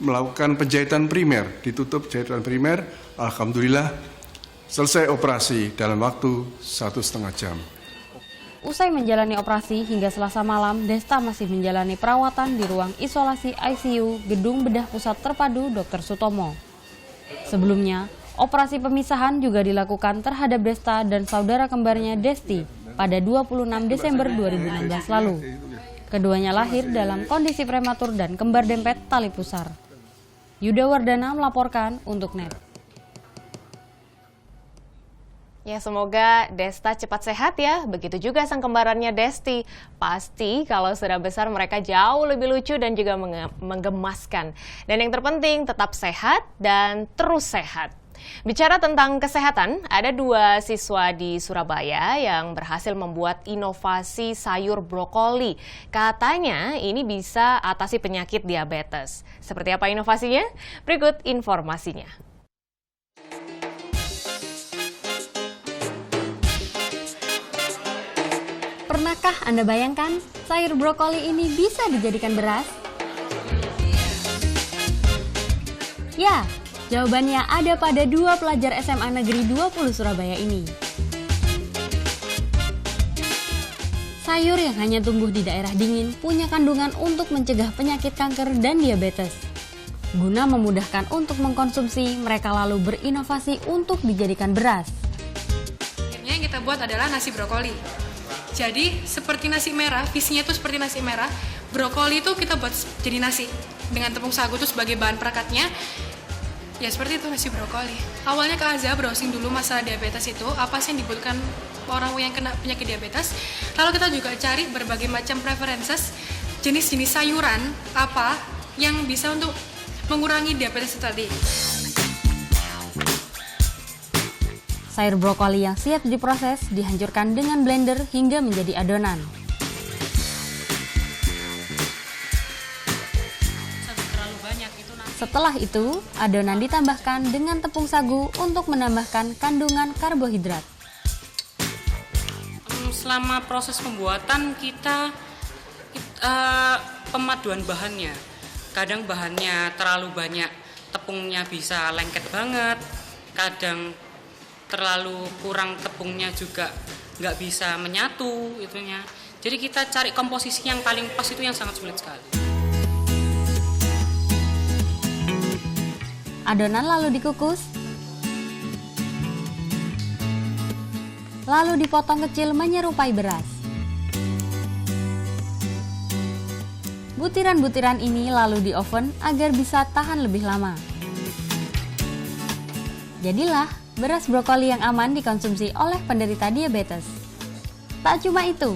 melakukan penjahitan primer, ditutup jahitan primer, alhamdulillah selesai operasi dalam waktu 1,5 jam. Usai menjalani operasi hingga Selasa malam, Desta masih menjalani perawatan di ruang isolasi ICU Gedung Bedah Pusat Terpadu Dr. Sutomo. Sebelumnya, operasi pemisahan juga dilakukan terhadap Desta dan saudara kembarnya Desti pada 26 Desember 2016 lalu. Keduanya lahir dalam kondisi prematur dan kembar dempet tali pusar. Yuda Wardana melaporkan untuk Net. Ya, semoga Desta cepat sehat ya. Begitu juga sang kembarannya Desti. Pasti kalau sudah besar mereka jauh lebih lucu dan juga menggemaskan. Dan yang terpenting tetap sehat dan terus sehat. Bicara tentang kesehatan, ada 2 siswa di Surabaya yang berhasil membuat inovasi sayur brokoli. Katanya ini bisa atasi penyakit diabetes. Seperti apa inovasinya? Berikut informasinya. Pernahkah Anda bayangkan sayur brokoli ini bisa dijadikan beras? Ya, jawabannya ada pada 2 pelajar SMA Negeri 20 Surabaya ini. Sayur yang hanya tumbuh di daerah dingin punya kandungan untuk mencegah penyakit kanker dan diabetes. Guna memudahkan untuk mengkonsumsi, mereka lalu berinovasi untuk dijadikan beras. Yang kita buat adalah nasi brokoli. Jadi seperti nasi merah, visinya itu seperti nasi merah. Brokoli itu kita buat jadi nasi dengan tepung sagu itu sebagai bahan perekatnya. Ya seperti itu nasi brokoli. Awalnya Kak Aza browsing dulu masalah diabetes itu, apa sih yang dibutuhkan orang yang kena penyakit diabetes. Lalu kita juga cari berbagai macam preferences, jenis-jenis sayuran apa yang bisa untuk mengurangi diabetes itu tadi. Sayur brokoli yang siap diproses dihancurkan dengan blender hingga menjadi adonan. Setelah itu, adonan ditambahkan dengan tepung sagu untuk menambahkan kandungan karbohidrat. Selama proses pembuatan kita pemaduan bahannya. Kadang bahannya terlalu banyak, tepungnya bisa lengket banget. Kadang terlalu kurang tepungnya juga nggak bisa menyatu itunya. Jadi kita cari komposisi yang paling pas itu yang sangat sulit sekali. Adonan lalu dikukus, lalu dipotong kecil menyerupai beras. Butiran-butiran ini lalu di oven agar bisa tahan lebih lama. Jadilah beras brokoli yang aman dikonsumsi oleh penderita diabetes. Tak cuma itu,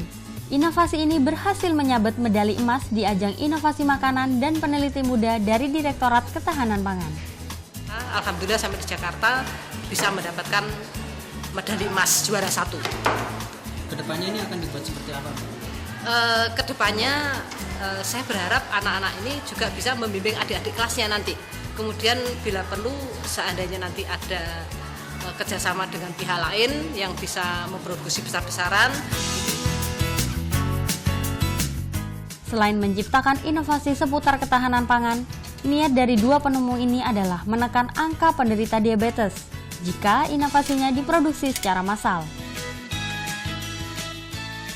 inovasi ini berhasil menyabet medali emas di ajang inovasi makanan dan peneliti muda dari Direktorat Ketahanan Pangan. Alhamdulillah sampai di Jakarta bisa mendapatkan medali emas juara 1. Kedepannya ini akan dibuat seperti apa? Kedepannya saya berharap anak-anak ini juga bisa membimbing adik-adik kelasnya nanti. Kemudian bila perlu seandainya nanti ada kerjasama dengan pihak lain yang bisa memproduksi besar-besaran. Selain menciptakan inovasi seputar ketahanan pangan, niat dari 2 penemu ini adalah menekan angka penderita diabetes jika inovasinya diproduksi secara massal.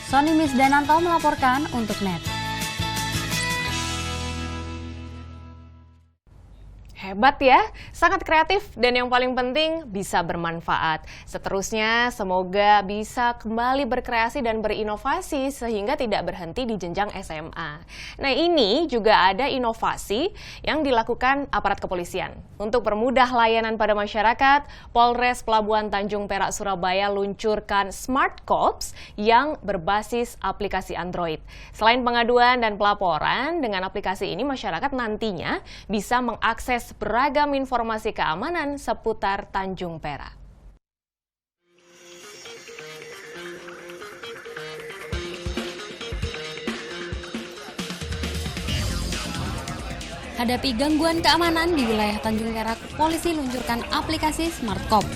Sony Misdananto melaporkan untuk NET. Hebat ya, sangat kreatif dan yang paling penting bisa bermanfaat. Seterusnya semoga bisa kembali berkreasi dan berinovasi sehingga tidak berhenti di jenjang SMA. Nah ini juga ada inovasi yang dilakukan aparat kepolisian. Untuk permudah layanan pada masyarakat, Polres Pelabuhan Tanjung Perak Surabaya luncurkan Smart Cops yang berbasis aplikasi Android. Selain pengaduan dan pelaporan, dengan aplikasi ini masyarakat nantinya bisa mengakses beragam informasi keamanan seputar Tanjung Perak. Hadapi gangguan keamanan di wilayah Tanjung Perak, polisi luncurkan aplikasi Smart Cop.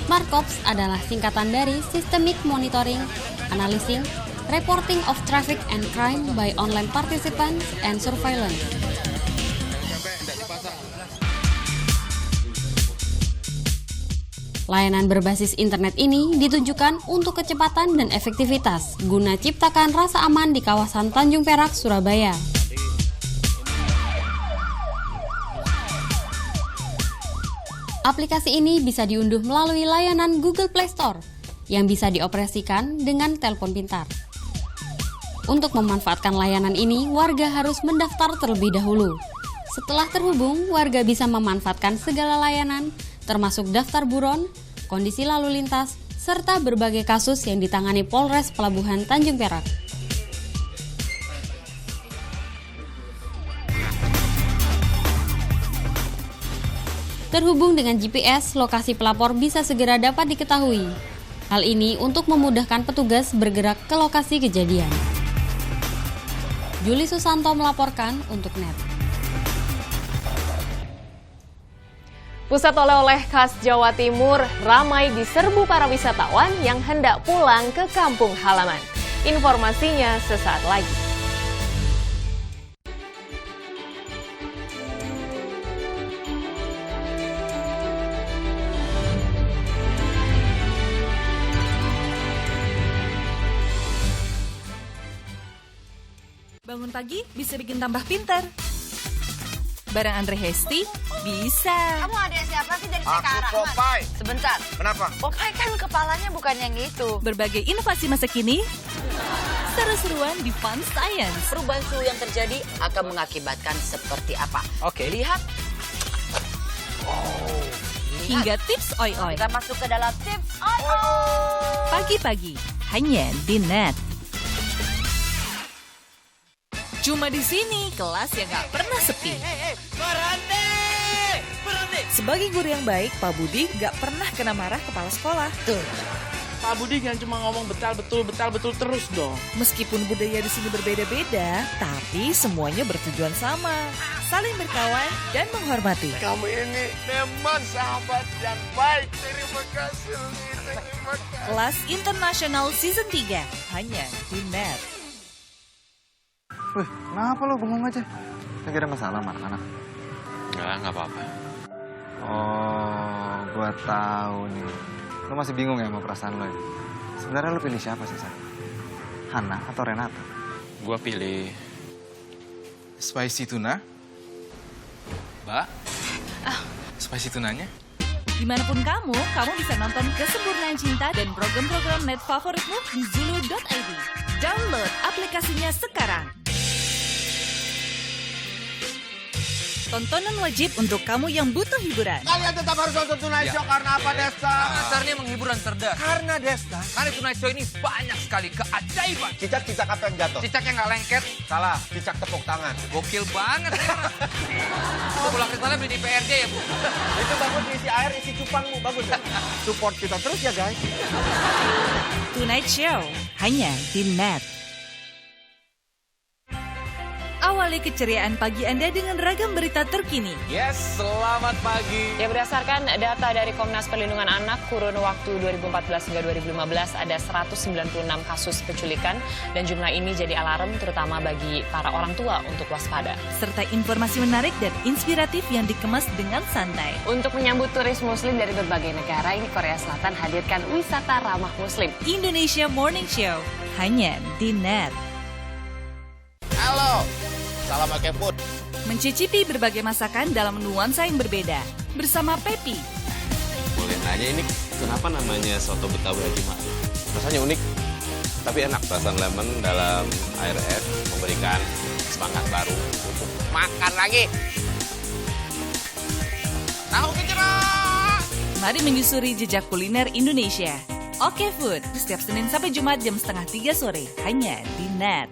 Smart Cops adalah singkatan dari Systemic Monitoring, Analyzing, Reporting of Traffic and Crime by Online Participants and Surveillance. Layanan berbasis internet ini ditujukan untuk kecepatan dan efektivitas guna ciptakan rasa aman di kawasan Tanjung Perak, Surabaya. Aplikasi ini bisa diunduh melalui layanan Google Play Store yang bisa dioperasikan dengan telepon pintar. Untuk memanfaatkan layanan ini, warga harus mendaftar terlebih dahulu. Setelah terhubung, warga bisa memanfaatkan segala layanan, termasuk daftar buron, kondisi lalu lintas, serta berbagai kasus yang ditangani Polres Pelabuhan Tanjung Perak. Terhubung dengan GPS, lokasi pelapor bisa segera dapat diketahui. Hal ini untuk memudahkan petugas bergerak ke lokasi kejadian. Juli Susanto melaporkan untuk NET. Pusat oleh-oleh khas Jawa Timur ramai diserbu para wisatawan yang hendak pulang ke kampung halaman. Informasinya sesaat lagi. Bangun pagi bisa bikin tambah pintar. Barang Andre Hesti bisa. Kamu ada siapa sih dari sekarang? Aku Popeye. Sebentar. Kenapa? Popeye kan kepalanya bukan yang itu. Berbagai inovasi masa kini, seru-seruan di Fun Science. Perubahan suhu yang terjadi akan mengakibatkan seperti apa? Oke. Lihat. Hingga tips oi-oi. Kita masuk ke dalam tips oi-oi. Pagi-pagi, hanya di NET. Cuma di sini kelas yang gak pernah sepi. Berhenti! Sebagai guru yang baik, Pak Budi gak pernah kena marah kepala sekolah. Tuh. Pak Budi jangan cuma ngomong betal betul terus dong. Meskipun budaya di sini berbeda-beda, tapi semuanya bertujuan sama. Saling berkawan dan menghormati. Kamu ini memang sahabat yang baik. Terima kasih. Kelas Internasional Season 3, hanya di NET. Wih, kenapa lo bengong aja? Lagi ada masalah sama anak-anak? Nggak apa-apa. Oh, gua tahu nih. Lo masih bingung ya sama perasaan lo ya? Sebenarnya lo pilih siapa sih, San? Hana atau Renata? Gua pilih Spicy tuna. Mbak, spicy tunanya? Dimanapun kamu bisa nonton Kesempurnaan Cinta dan program-program net favoritmu di Zulu.id. Download aplikasinya sekarang. Tontonan wajib untuk kamu yang butuh hiburan. Kalian tetap harus nonton Tonight Show karena apa, Desta? Dasarnya menghiburan cerdas. Karena Desta. Karena Tonight Show ini banyak sekali keajaiban. Cicak apa yang jatuh? Cicak yang nggak lengket. Salah, cicak tepuk tangan. Gokil banget ya. Oh, pulang ke sana beli di PRJ ya, Bu? Itu bagus isi air, isi cupangmu. Bagus ya? Support kita terus ya, guys. Tonight Show, hanya di NET. Awali keceriaan pagi Anda dengan ragam berita terkini. Yes, selamat pagi. Ya, berdasarkan data dari Komnas Perlindungan Anak, kurun waktu 2014 hingga 2015 ada 196 kasus penculikan dan jumlah ini jadi alarm terutama bagi para orang tua untuk waspada. Serta informasi menarik dan inspiratif yang dikemas dengan santai. Untuk menyambut turis muslim dari berbagai negara, ini Korea Selatan hadirkan wisata ramah muslim. Indonesia Morning Show, hanya di NET. Halo, salam pakai food. Mencicipi berbagai masakan dalam nuansa yang berbeda. Bersama Pepi. Boleh nanya ini kenapa namanya soto Betawi Haji Ma'ruf? Rasanya unik, tapi enak. Perasaan lemon dalam air es memberikan semangat baru untuk makan lagi. Tahu gejrot! Mari menyusuri jejak kuliner Indonesia. Oke Food, setiap Senin sampai Jumat jam 2:30 sore, hanya di NET.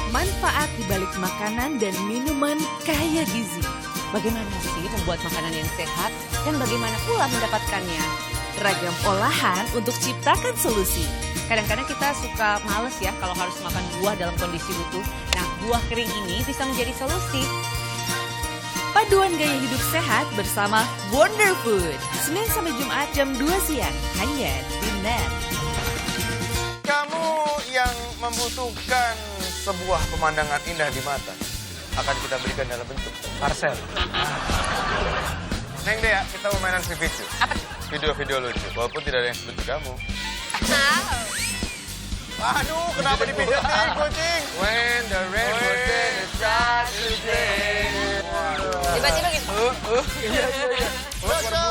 Manfaat di balik makanan dan minuman kaya gizi. Bagaimana sih membuat makanan yang sehat dan bagaimana pula mendapatkannya? Ragam olahan untuk ciptakan solusi. Kadang-kadang kita suka males ya kalau harus makan buah dalam kondisi utuh. Nah, buah kering ini bisa menjadi solusi. Paduan gaya hidup sehat bersama Wonder Food. Senin sampai Jumat jam 2 siang, hanya di NET. Kamu yang membutuhkan sebuah pemandangan indah di mata akan kita berikan dalam bentuk parcel. Neng Dea, kita mau mainan video. Apa? Video-video lucu, walaupun tidak ada yang seperti kamu. Aduh, kenapa dipijetin, kucing? When the rain is starts to rain. Tiba-tiba gitu. Lucu.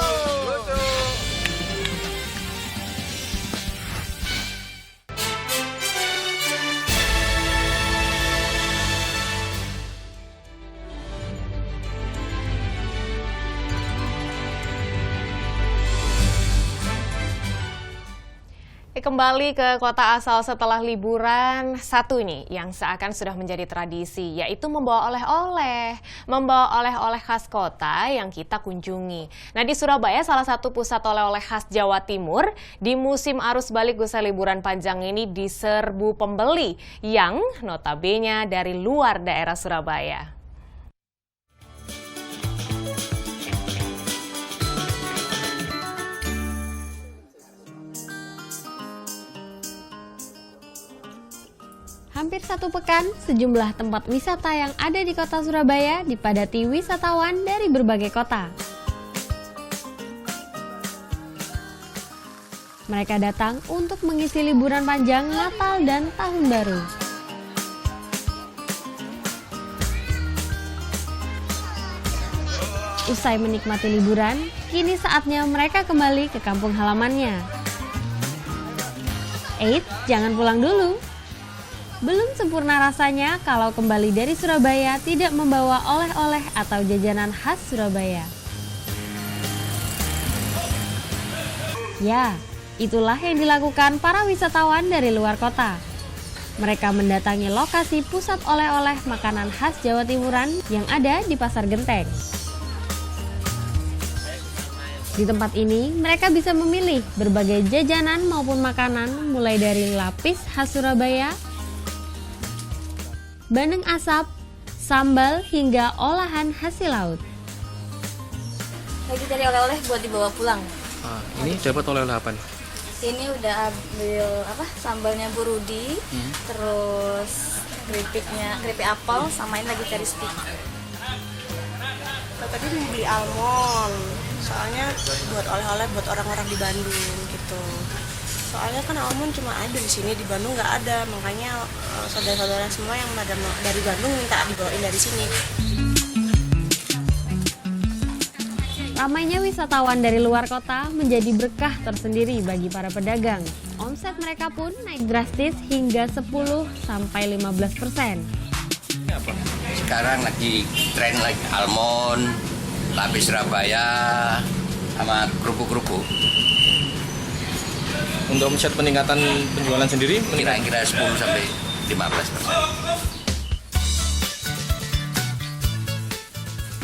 Kembali ke kota asal setelah liburan, satu nih yang seakan sudah menjadi tradisi, yaitu membawa oleh-oleh. Membawa oleh-oleh khas kota yang kita kunjungi. Nah, di Surabaya salah satu pusat oleh-oleh khas Jawa Timur, di musim arus balik usai liburan panjang ini diserbu pembeli yang notabene dari luar daerah Surabaya. Hampir satu pekan, sejumlah tempat wisata yang ada di kota Surabaya dipadati wisatawan dari berbagai kota. Mereka datang untuk mengisi liburan panjang Natal dan Tahun Baru. Usai menikmati liburan, kini saatnya mereka kembali ke kampung halamannya. Eits, jangan pulang dulu. Belum sempurna rasanya kalau kembali dari Surabaya tidak membawa oleh-oleh atau jajanan khas Surabaya. Ya, itulah yang dilakukan para wisatawan dari luar kota. Mereka mendatangi lokasi pusat oleh-oleh makanan khas Jawa Timuran yang ada di Pasar Genteng. Di tempat ini, mereka bisa memilih berbagai jajanan maupun makanan mulai dari lapis khas Surabaya, bandeng asap, sambal, hingga olahan hasil laut. Lagi cari oleh-oleh buat dibawa pulang. Ini dapat oleh-oleh apa nih? Ini udah ambil sambalnya Bu Rudi, terus keripik apel, sama ini lagi cari stick. Tadi mau beli almond, soalnya buat oleh-oleh buat orang-orang di Bandung gitu. Soalnya kan almond cuma ada di sini, di Bandung nggak ada, makanya saudara-saudara semua yang dari Bandung minta dibawain dari sini. Ramainya wisatawan dari luar kota menjadi berkah tersendiri bagi para pedagang. Omset mereka pun naik drastis hingga 10-15%. Sekarang lagi tren lagi almond, lapis Surabaya, sama kerupuk-kerupuk. Untuk omset peningkatan penjualan sendiri? Kira-kira 10-15%.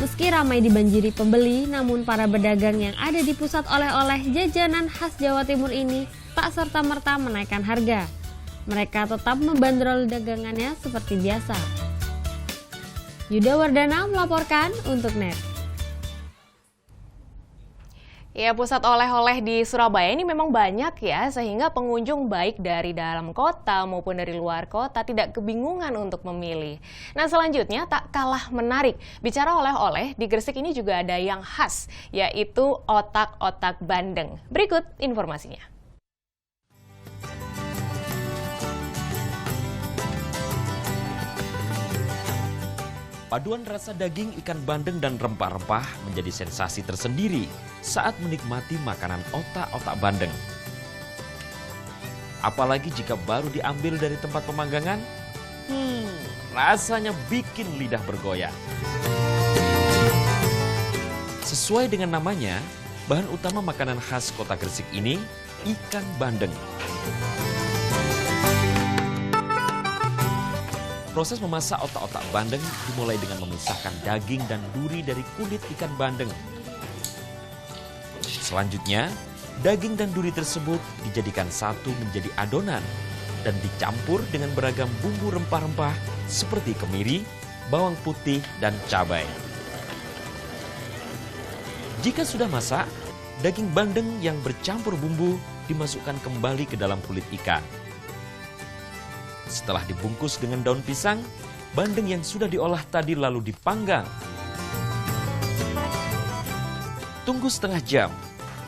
Meski ramai dibanjiri pembeli, namun para pedagang yang ada di pusat oleh-oleh jajanan khas Jawa Timur ini tak serta-merta menaikkan harga. Mereka tetap membandrol dagangannya seperti biasa. Yuda Wardana melaporkan untuk NET. Ya, pusat oleh-oleh di Surabaya ini memang banyak ya, sehingga pengunjung baik dari dalam kota maupun dari luar kota tidak kebingungan untuk memilih. Nah, selanjutnya tak kalah menarik. Bicara oleh-oleh, di Gresik ini juga ada yang khas, yaitu otak-otak bandeng. Berikut informasinya. Paduan rasa daging, ikan bandeng, dan rempah-rempah menjadi sensasi tersendiri saat menikmati makanan otak-otak bandeng. Apalagi jika baru diambil dari tempat pemanggangan, rasanya bikin lidah bergoyang. Sesuai dengan namanya, bahan utama makanan khas kota Gresik ini ikan bandeng. Proses memasak otak-otak bandeng dimulai dengan memisahkan daging dan duri dari kulit ikan bandeng. Selanjutnya, daging dan duri tersebut dijadikan satu menjadi adonan dan dicampur dengan beragam bumbu rempah-rempah seperti kemiri, bawang putih, dan cabai. Jika sudah masak, daging bandeng yang bercampur bumbu dimasukkan kembali ke dalam kulit ikan. Setelah dibungkus dengan daun pisang, bandeng yang sudah diolah tadi lalu dipanggang. Tunggu setengah jam,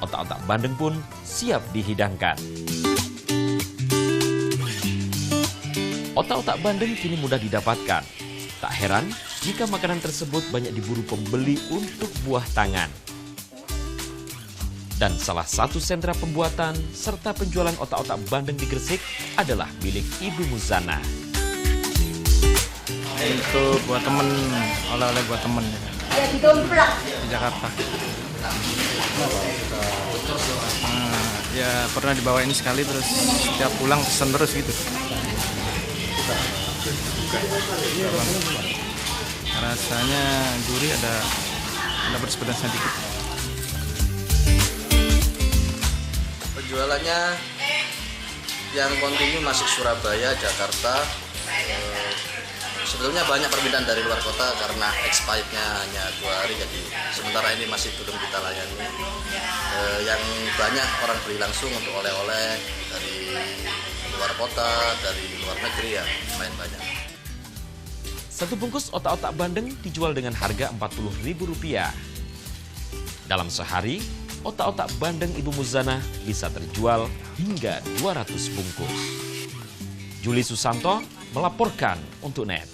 otak-otak bandeng pun siap dihidangkan. Otak-otak bandeng kini mudah didapatkan. Tak heran jika makanan tersebut banyak diburu pembeli untuk buah tangan. Dan salah satu sentra pembuatan serta penjualan otak-otak bandeng di Gresik adalah milik Ibu Muzana. Itu buat temen, oleh-oleh buat temen. Ya di Domprak. Di Jakarta. Ya pernah dibawa ini sekali terus setiap pulang pesen terus gitu. Rasanya gurih, ada pedas-pedasnya dikit. Penjualannya yang kontinu masih Surabaya, Jakarta. Sebetulnya banyak permintaan dari luar kota karena expirednya hanya 2 hari, jadi sementara ini masih belum kita layani. Yang banyak orang beli langsung untuk oleh-oleh dari luar kota, dari luar negeri ya, lumayan banyak. Satu bungkus otak-otak bandeng dijual dengan harga Rp40.000. Dalam sehari, otak-otak bandeng Ibu Muzana bisa terjual hingga 200 bungkus. Juli Susanto melaporkan untuk NET.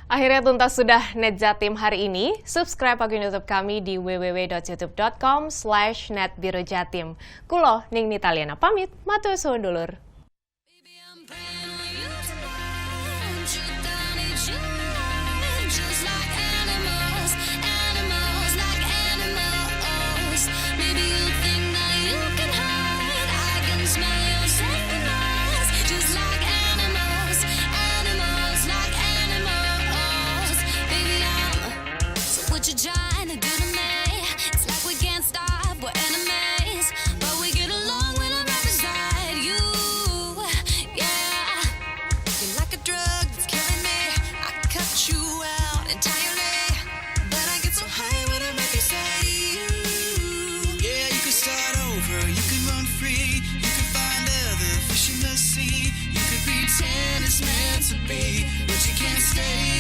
Akhirnya tuntas sudah NET Jatim hari ini. Subscribe akun YouTube kami di www.youtube.com/netbirojatim. Kulo Ning Nitaliana pamit, matur suwun dulur. It's meant to be, but you can't stay.